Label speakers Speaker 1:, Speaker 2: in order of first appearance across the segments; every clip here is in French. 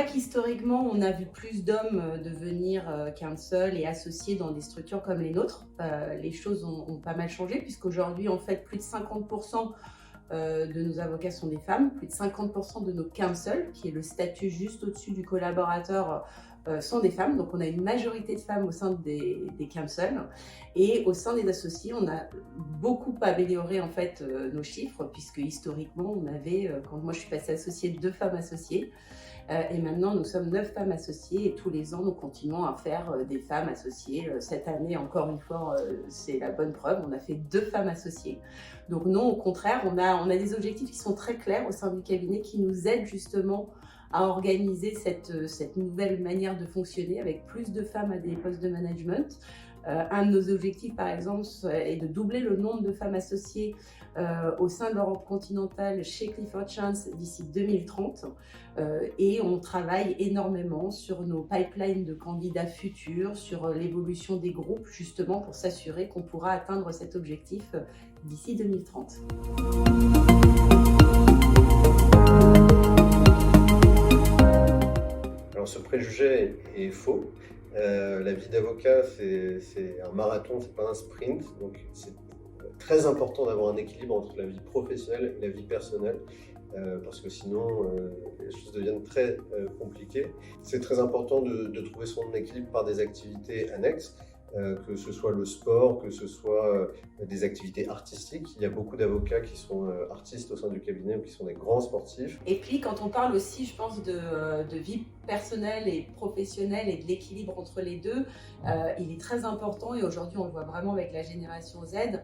Speaker 1: vrai qu'historiquement, on a vu plus d'hommes devenir counsel et associés dans des structures comme les nôtres. Les choses ont pas mal changé puisqu'aujourd'hui, en fait, plus de 50% de nos avocats sont des femmes, plus de 50% de nos counsel, qui est le statut juste au-dessus du collaborateur, sont des femmes. Donc on a une majorité de femmes au sein des counsel. Et au sein des associés, on a beaucoup amélioré en fait nos chiffres, puisque historiquement, on avait, quand moi je suis passée associée, 2 femmes associées. Et maintenant, nous sommes 9 femmes associées et tous les ans, nous continuons à faire des femmes associées. Cette année, encore une fois, c'est la bonne preuve, on a fait 2 femmes associées. Donc non, au contraire, on a des objectifs qui sont très clairs au sein du cabinet qui nous aident justement à organiser cette nouvelle manière de fonctionner avec plus de femmes à des postes de management. Un de nos objectifs, par exemple, est de doubler le nombre de femmes associées au sein de l'Europe continentale chez Clifford Chance d'ici 2030. Et on travaille énormément sur nos pipelines de candidats futurs, sur l'évolution des groupes, justement pour s'assurer qu'on pourra atteindre cet objectif d'ici 2030.
Speaker 2: Alors ce préjugé est faux. La vie d'avocat, c'est un marathon, c'est pas un sprint. Donc c'est très important d'avoir un équilibre entre la vie professionnelle et la vie personnelle, parce que sinon les choses deviennent très compliquées. C'est très important de trouver son équilibre par des activités annexes. Que ce soit le sport, que ce soit des activités artistiques. Il y a beaucoup d'avocats qui sont artistes au sein du cabinet ou qui sont des grands sportifs.
Speaker 1: Et puis quand on parle aussi, je pense, de vie personnelle et professionnelle et de l'équilibre entre les deux, il est très important, et aujourd'hui on le voit vraiment avec la génération Z,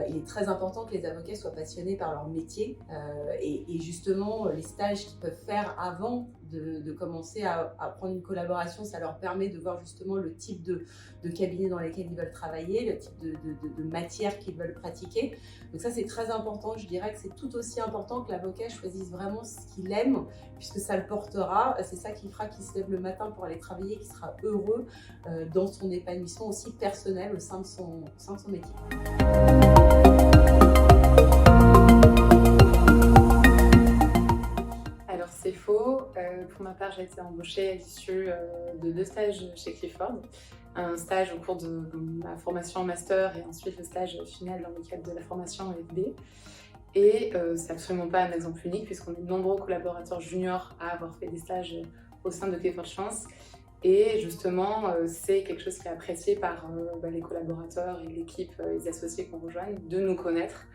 Speaker 1: il est très important que les avocats soient passionnés par leur métier et justement les stages qu'ils peuvent faire avant de commencer à prendre une collaboration, ça leur permet de voir justement le type de cabinet dans lesquels ils veulent travailler, le type de matière qu'ils veulent pratiquer. Donc ça c'est très important, je dirais que c'est tout aussi important que l'avocat choisisse vraiment ce qu'il aime, puisque ça le portera, c'est ça qui fera qu'il se lève le matin pour aller travailler, qu'il sera heureux dans son épanouissement aussi personnel au sein de son métier.
Speaker 3: Alors c'est faux. Pour ma part, j'ai été embauchée à l'issue de 2 stages chez Clifford. Un stage au cours de ma formation en master et ensuite le stage final dans le cadre de la formation FB. Et c'est absolument pas un exemple unique puisqu'on est de nombreux collaborateurs juniors à avoir fait des stages au sein de Clifford Chance. Et justement, c'est quelque chose qui est apprécié par les collaborateurs et l'équipe, les associés qu'on rejoigne, de nous connaître,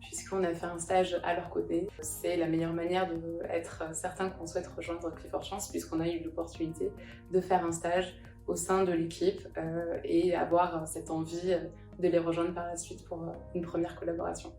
Speaker 3: puisqu'on a fait un stage à leur côté. C'est la meilleure manière d'être certain qu'on souhaite rejoindre Clifford Chance, puisqu'on a eu l'opportunité de faire un stage au sein de l'équipe et avoir cette envie de les rejoindre par la suite pour une première collaboration.